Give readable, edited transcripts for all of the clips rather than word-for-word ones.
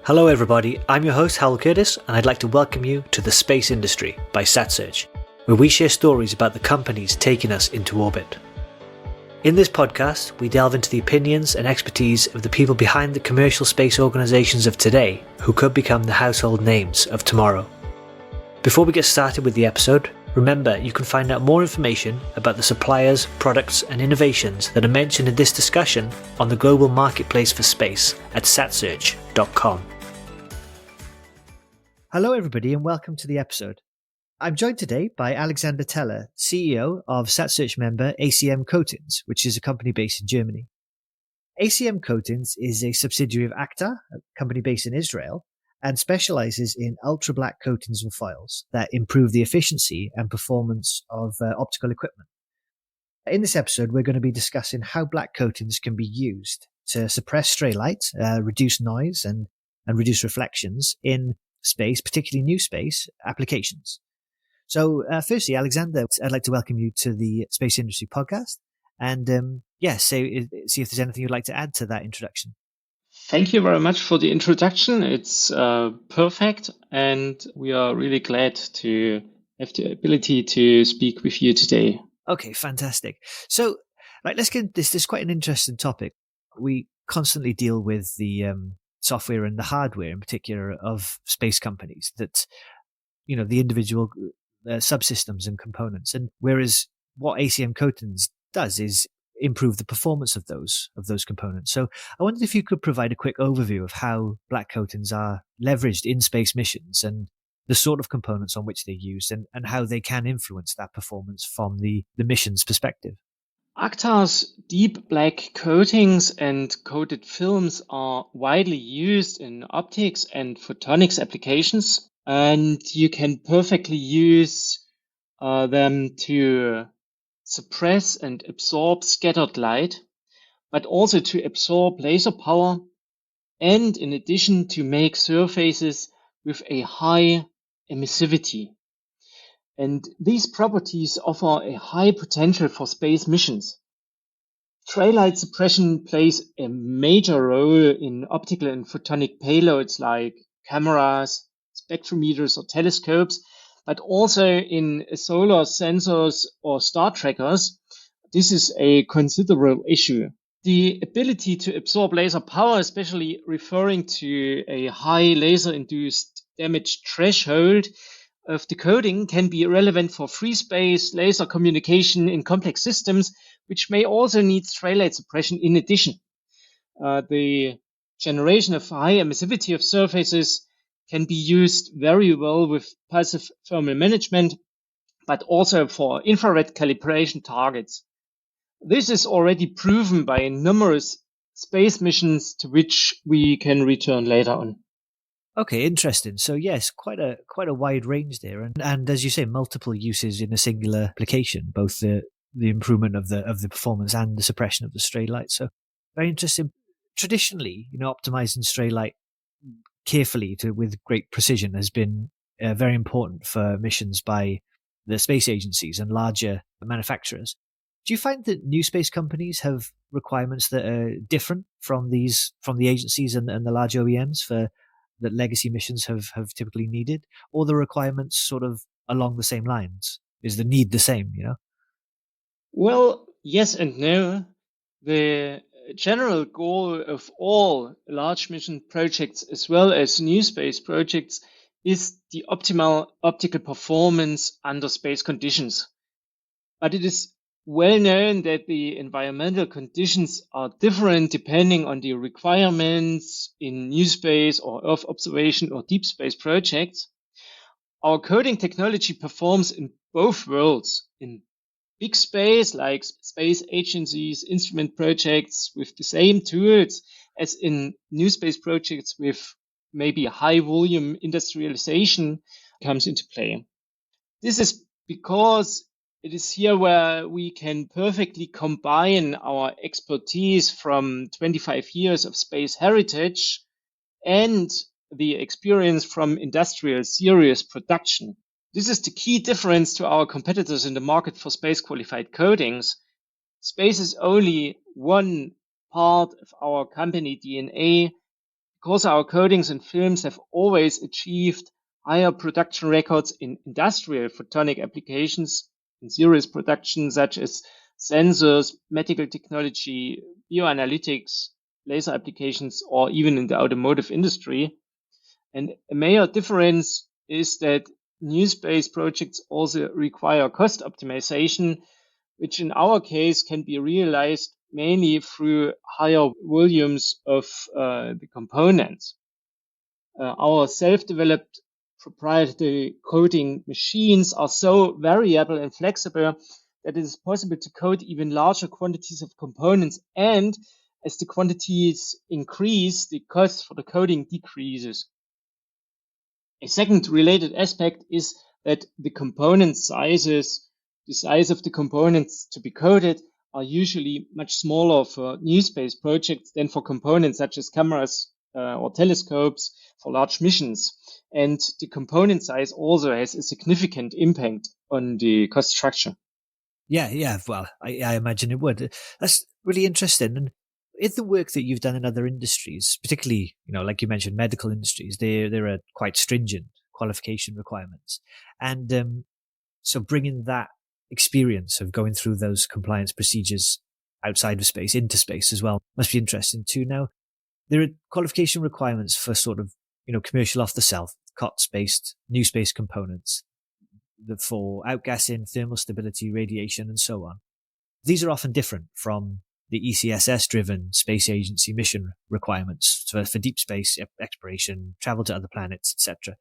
Hello everybody, I'm your host Hal Curtis and I'd like to welcome you to The Space Industry by SatSearch, where we share stories about the companies taking us into orbit. In this podcast, we delve into the opinions and expertise of the people behind the commercial space organisations of today who could become the household names of tomorrow. Before we get started with the episode, remember you can find out more information about the suppliers, products and innovations that are mentioned in this discussion on the global marketplace for space at satsearch.com. Hello everybody and welcome to the episode. I'm joined today by Alexander Teller, CEO of SatSearch member ACM Coatings, which is a company based in Germany. ACM Coatings is a subsidiary of ACTA, a company based in Israel, and specializes in ultra-black coatings and foils that improve the efficiency and performance of optical equipment. In this episode, we're going to be discussing how black coatings can be used to suppress stray light, reduce noise, and reduce reflections in space, particularly NewSpace applications. So firstly, Alexander, I'd like to welcome you to the Space Industry podcast. And see if there's anything you'd like to add to that introduction. Thank you very much for the introduction. It's perfect, and we are really glad to have the ability to speak with you today. Okay, fantastic. So, let's get this. This is quite an interesting topic. We constantly deal with the software and the hardware, in particular, of space companies. That the individual subsystems and components, and whereas what ACM Coatings does is improve the performance of those components. So I wondered if you could provide a quick overview of how black coatings are leveraged in space missions and the sort of components on which they're used and how they can influence that performance from the mission's perspective. ACTA's deep black coatings and coated films are widely used in optics and photonics applications, and you can perfectly use them to suppress and absorb scattered light, but also to absorb laser power, and in addition to make surfaces with a high emissivity. And these properties offer a high potential for space missions. Stray light suppression plays a major role in optical and photonic payloads like cameras, spectrometers or telescopes, but also in solar sensors or star trackers. This is a considerable issue. The ability to absorb laser power, especially referring to a high laser-induced damage threshold of the coating, can be relevant for free space laser communication in complex systems, which may also need stray light suppression in addition. The generation of high emissivity of surfaces can be used very well with passive thermal management, but also for infrared calibration targets. This is already proven by numerous space missions to which we can return later on. Okay, interesting. So yes, quite a wide range there, and as you say, multiple uses in a singular application, both the improvement of the performance and the suppression of the stray light. So very interesting. Traditionally, optimizing stray light carefully with great precision has been very important for missions by the space agencies and larger manufacturers. Do you find that new space companies have requirements that are different from the agencies and the large OEMs that legacy missions have typically needed, or the requirements sort of along the same lines? Is the need the same, Well, yes and no. The general goal of all large mission projects as well as new space projects is the optimal optical performance under space conditions. But it is well known that the environmental conditions are different depending on the requirements in new space or Earth observation or deep space projects. Our coating technology performs in both worlds, in big space like space agencies, instrument projects with the same tools as in new space projects with maybe high volume industrialization comes into play. This is because it is here where we can perfectly combine our expertise from 25 years of space heritage and the experience from industrial serious production. This is the key difference to our competitors in the market for space-qualified coatings. Space is only one part of our company DNA Because our coatings and films have always achieved higher production records in industrial photonic applications in serious production, such as sensors, medical technology, bioanalytics, laser applications, or even in the automotive industry. And a major difference is that NewSpace projects also require cost optimization, which in our case can be realized mainly through higher volumes of the components. Our self-developed proprietary coating machines are so variable and flexible that it is possible to coat even larger quantities of components, and as the quantities increase, the cost for the coating decreases. A second related aspect is that the component sizes, the size of the components to be coated, are usually much smaller for NewSpace projects than for components such as cameras or telescopes for large missions. And the component size also has a significant impact on the cost structure. Yeah. Well, I imagine it would. That's really interesting. And in the work that you've done in other industries, particularly, like you mentioned, medical industries, there are quite stringent qualification requirements. And so bringing that experience of going through those compliance procedures outside of space into space as well must be interesting too. Now, there are qualification requirements for sort of, commercial off-the-shelf, COTS-based NewSpace components for outgassing, thermal stability, radiation, and so on. These are often different from the ECSS-driven space agency mission requirements for deep space exploration, travel to other planets, etc.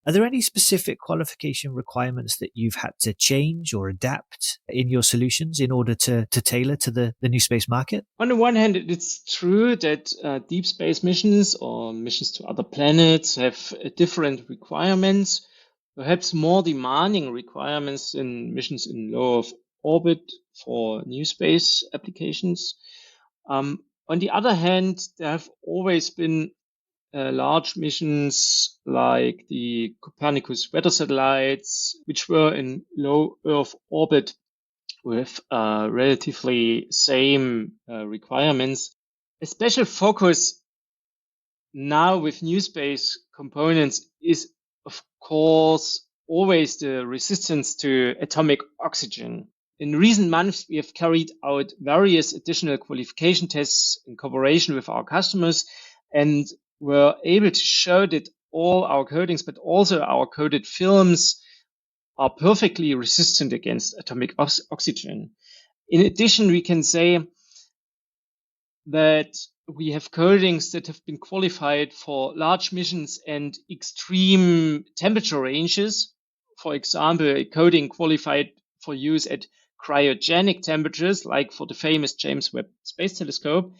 Are there any specific qualification requirements that you've had to change or adapt in your solutions in order to tailor to the new space market? On the one hand, it's true that deep space missions or missions to other planets have different requirements, perhaps more demanding requirements than missions in low Earth orbit for new space applications. On the other hand, there have always been large missions like the Copernicus weather satellites, which were in low Earth orbit with relatively same requirements. A special focus now with NewSpace components is, of course, always the resistance to atomic oxygen. In recent months, we have carried out various additional qualification tests in cooperation with our customers and were able to show that all our coatings, but also our coated films, are perfectly resistant against atomic oxygen. In addition, we can say that we have coatings that have been qualified for large missions and extreme temperature ranges. For example, a coating qualified for use at cryogenic temperatures, like for the famous James Webb Space Telescope,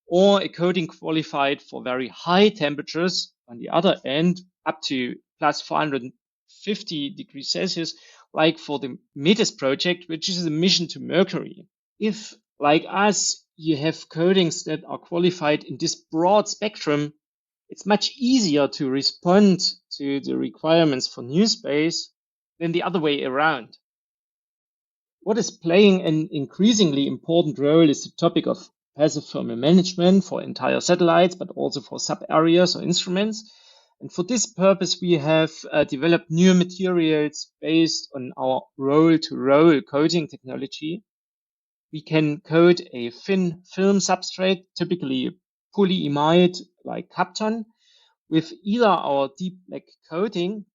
or a coating qualified for very high temperatures on the other end, up to plus 450 degrees Celsius, like for the METIS project, which is a mission to Mercury. If, like us, you have coatings that are qualified in this broad spectrum, it's much easier to respond to the requirements for NewSpace than the other way around. What is playing an increasingly important role is the topic of passive thermal management for entire satellites, but also for sub-areas or instruments. And for this purpose, we have developed new materials based on our roll-to-roll coating technology. We can coat a thin film substrate, typically polyimide like Kapton, with either our deep black coating,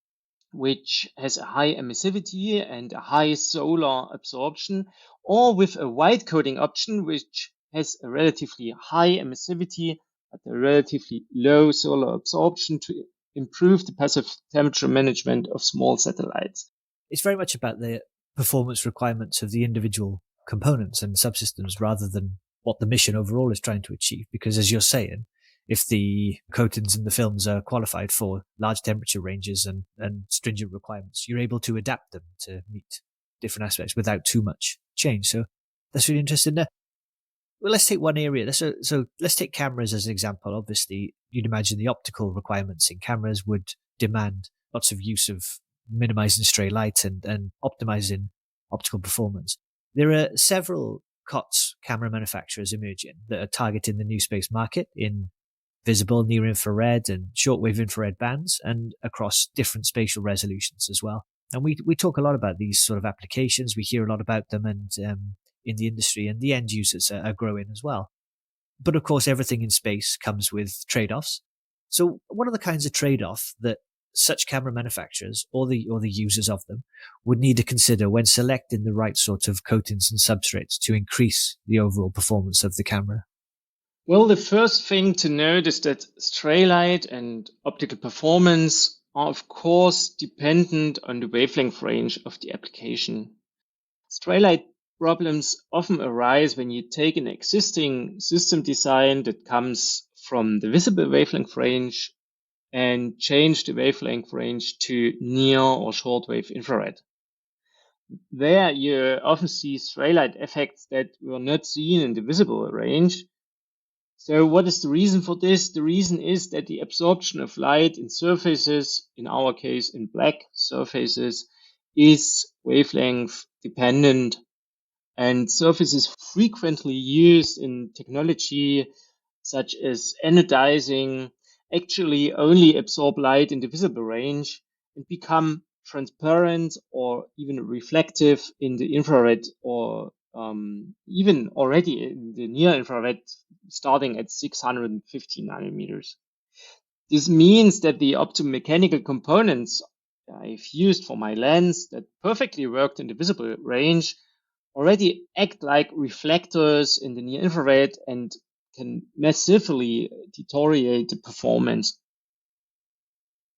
which has a high emissivity and a high solar absorption, or with a white coating option, which has a relatively high emissivity but a relatively low solar absorption to improve the passive temperature management of small satellites. It's very much about the performance requirements of the individual components and subsystems rather than what the mission overall is trying to achieve. Because as you're saying, if the coatings and the films are qualified for large temperature ranges and stringent requirements, you're able to adapt them to meet different aspects without too much change. So that's really interesting. Now, well, let's take one area. So let's take cameras as an example. Obviously, you'd imagine the optical requirements in cameras would demand lots of use of minimizing stray light and optimizing optical performance. There are several COTS camera manufacturers emerging that are targeting the new space market in visible, near infrared, and shortwave infrared bands, and across different spatial resolutions as well. And we talk a lot about these sort of applications. We hear a lot about them, and in the industry, and the end users are growing as well. But of course, everything in space comes with trade-offs. So what are the kinds of trade-off that such camera manufacturers or the users of them would need to consider when selecting the right sort of coatings and substrates to increase the overall performance of the camera? Well, the first thing to note is that stray light and optical performance are, of course, dependent on the wavelength range of the application. Stray light problems often arise when you take an existing system design that comes from the visible wavelength range and change the wavelength range to near or shortwave infrared. There you often see stray light effects that were not seen in the visible range. So what is the reason for this? The reason is that the absorption of light in surfaces, in our case in black surfaces, is wavelength dependent, and surfaces frequently used in technology such as anodizing actually only absorb light in the visible range and become transparent or even reflective in the infrared, or even already in the near infrared, starting at 650 nanometers. This means that the optomechanical components I've used for my lens that perfectly worked in the visible range already act like reflectors in the near infrared and can massively deteriorate the performance.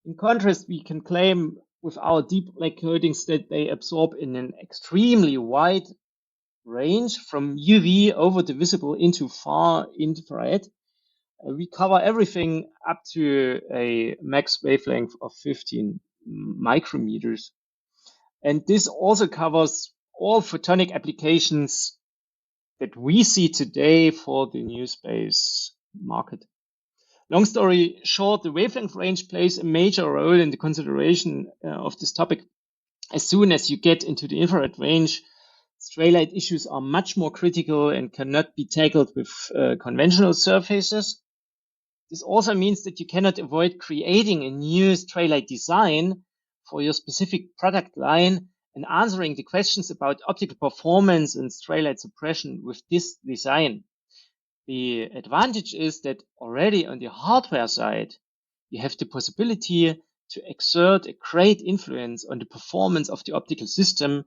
In contrast, we can claim with our deep black coatings that they absorb in an extremely wide range from UV over the visible into far infrared. We cover everything up to a max wavelength of 15 micrometers. And this also covers all photonic applications that we see today for the NewSpace market. Long story short, the wavelength range plays a major role in the consideration of this topic. As soon as you get into the infrared range, stray light issues are much more critical and cannot be tackled with conventional surfaces. This also means that you cannot avoid creating a new stray light design for your specific product line and answering the questions about optical performance and stray light suppression with this design. The advantage is that already on the hardware side, you have the possibility to exert a great influence on the performance of the optical system,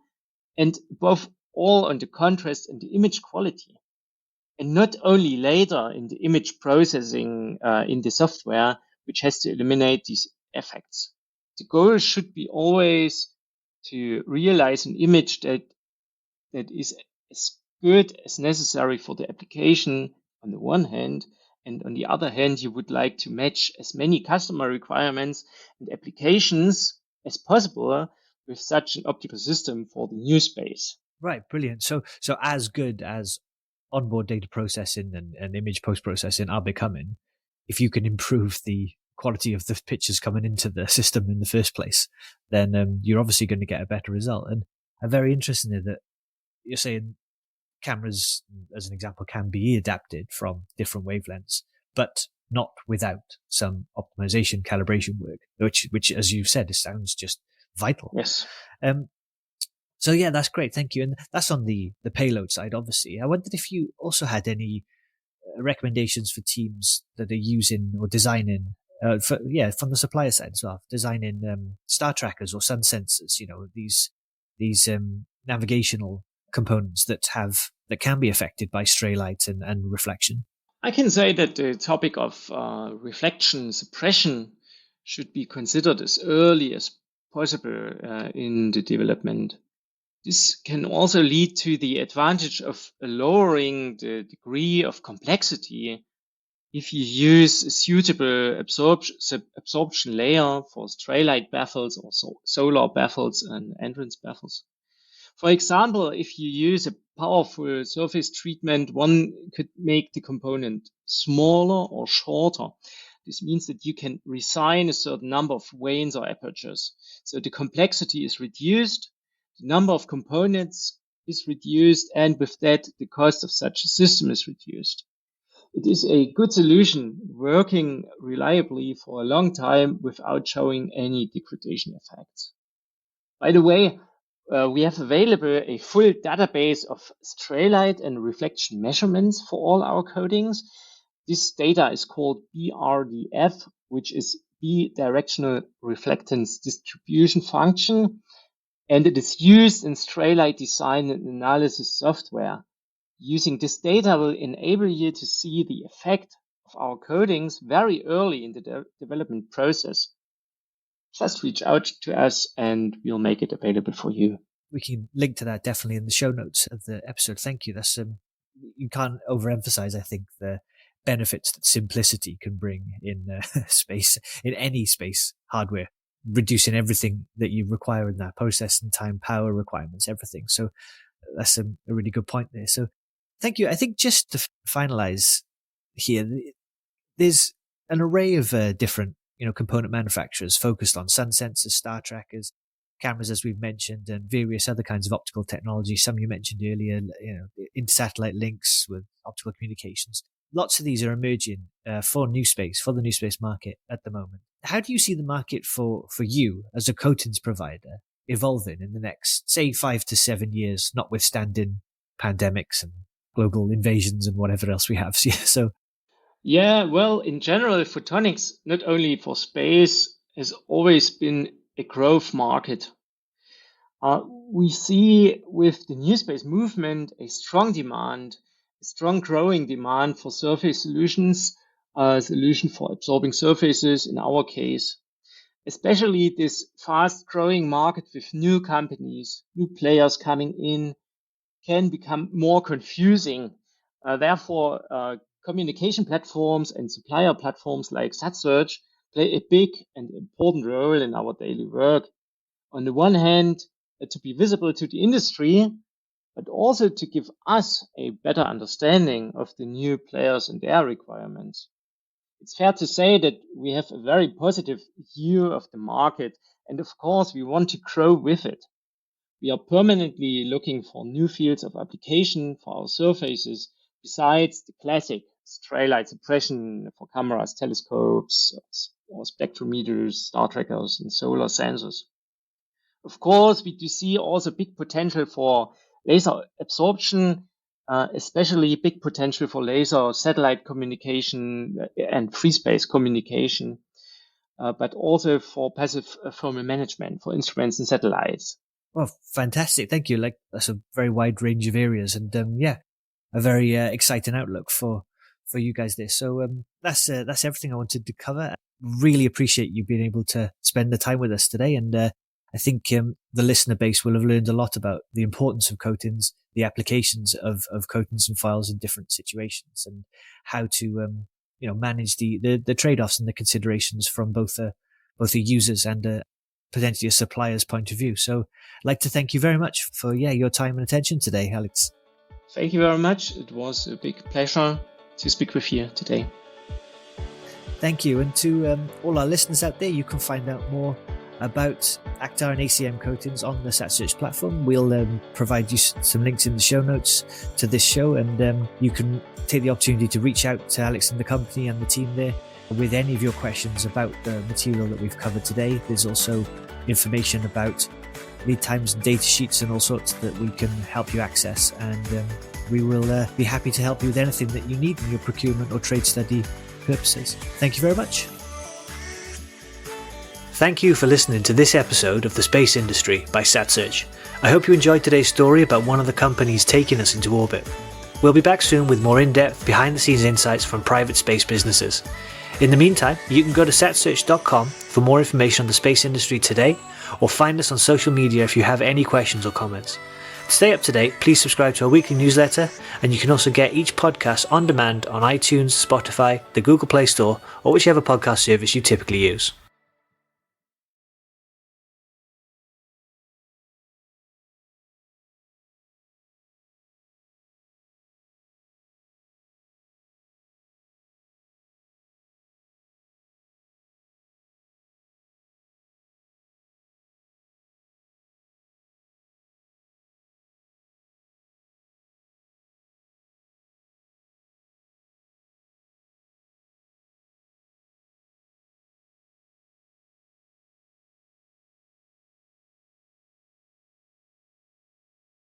and above all on the contrast and the image quality. And not only later in the image processing in the software, which has to eliminate these effects. The goal should be always to realize an image that is as good as necessary for the application on the one hand, and on the other hand, you would like to match as many customer requirements and applications as possible with such an optical system for the NewSpace. Right, brilliant. So as good as onboard data processing and image post-processing are becoming, if you can improve the quality of the pictures coming into the system in the first place, then you're obviously going to get a better result. And I'm very interested in that you're saying cameras, as an example, can be adapted from different wavelengths, but not without some optimization calibration work, which as you said, it sounds just vital. Yes. So yeah, that's great. Thank you. And that's on the payload side, obviously. I wondered if you also had any recommendations for teams that are using or designing, from the supplier side as well, designing star trackers or sun sensors. These navigational components that can be affected by stray light and reflection. I can say that the topic of reflection suppression should be considered as early as possible in the development. This can also lead to the advantage of lowering the degree of complexity if you use a suitable absorption layer for stray light baffles or solar baffles and entrance baffles. For example, if you use a powerful surface treatment, one could make the component smaller or shorter. This means that you can resign a certain number of vanes or apertures. So the complexity is reduced, the number of components is reduced, and with that, the cost of such a system is reduced. It is a good solution working reliably for a long time without showing any degradation effects. By the way, we have available a full database of stray light and reflection measurements for all our coatings. This data is called BRDF, which is bidirectional reflectance distribution function, and it is used in stray light design and analysis software. Using this data will enable you to see the effect of our coatings very early in the development process. Just reach out to us and we'll make it available for you. We can link to that definitely in the show notes of the episode. Thank you. That's you can't overemphasize, I think, the benefits that simplicity can bring in space, in any space hardware, reducing everything that you require in that process and time, power requirements, everything. So that's a really good point there. So thank you. I think just to finalize here, there's an array of different component manufacturers focused on sun sensors, star trackers, cameras, as we've mentioned, and various other kinds of optical technology. Some you mentioned earlier, inter-satellite links with optical communications. Lots of these are emerging for NewSpace, for the NewSpace market at the moment. How do you see the market for you as a coatings provider evolving in the next, say, 5 to 7 years, notwithstanding pandemics and global invasions and whatever else we have? So. Yeah, well, in general, photonics, not only for space, has always been a growth market. We see with the NewSpace movement a strong demand, a strong growing demand for surface solutions, a solution for absorbing surfaces in our case. Especially this fast growing market with new companies, new players coming in can become more confusing. Therefore, communication platforms and supplier platforms like SatSearch play a big and important role in our daily work. On the one hand, to be visible to the industry, but also to give us a better understanding of the new players and their requirements. It's fair to say that we have a very positive view of the market, and of course, we want to grow with it. We are permanently looking for new fields of application for our surfaces, besides the classic stray light suppression for cameras, telescopes, or spectrometers, star trackers, and solar sensors. Of course, we do see also big potential for laser absorption, especially big potential for laser satellite communication and free space communication, but also for passive thermal management for instruments and satellites. Well, fantastic. Thank you. That's a very wide range of areas and, a very exciting outlook for you guys there. So that's everything I wanted to cover. Really appreciate you being able to spend the time with us today. And I think the listener base will have learned a lot about the importance of coatings, the applications of coatings and files in different situations, and how to manage the trade-offs and the considerations from both a user's and potentially a supplier's point of view. So I'd like to thank you very much for your time and attention today, Alex. Thank you very much. It was a big pleasure to speak with you today. Thank you. And to all our listeners out there, you can find out more about Actar and ACM coatings on the SatSearch platform. We'll provide you some links in the show notes to this show, and you can take the opportunity to reach out to Alex and the company and the team there with any of your questions about the material that we've covered today. There's also information about lead times and data sheets and all sorts that we can help you access, and we will be happy to help you with anything that you need in your procurement or trade study purposes. Thank you very much. Thank you for listening to this episode of The Space Industry by SatSearch. I hope you enjoyed today's story about one of the companies taking us into orbit. We'll be back soon with more in-depth, behind-the-scenes insights from private space businesses. In the meantime, you can go to satsearch.com for more information on the space industry today, or find us on social media if you have any questions or comments. To stay up to date, please subscribe to our weekly newsletter, and you can also get each podcast on demand on iTunes, Spotify, the Google Play Store, or whichever podcast service you typically use.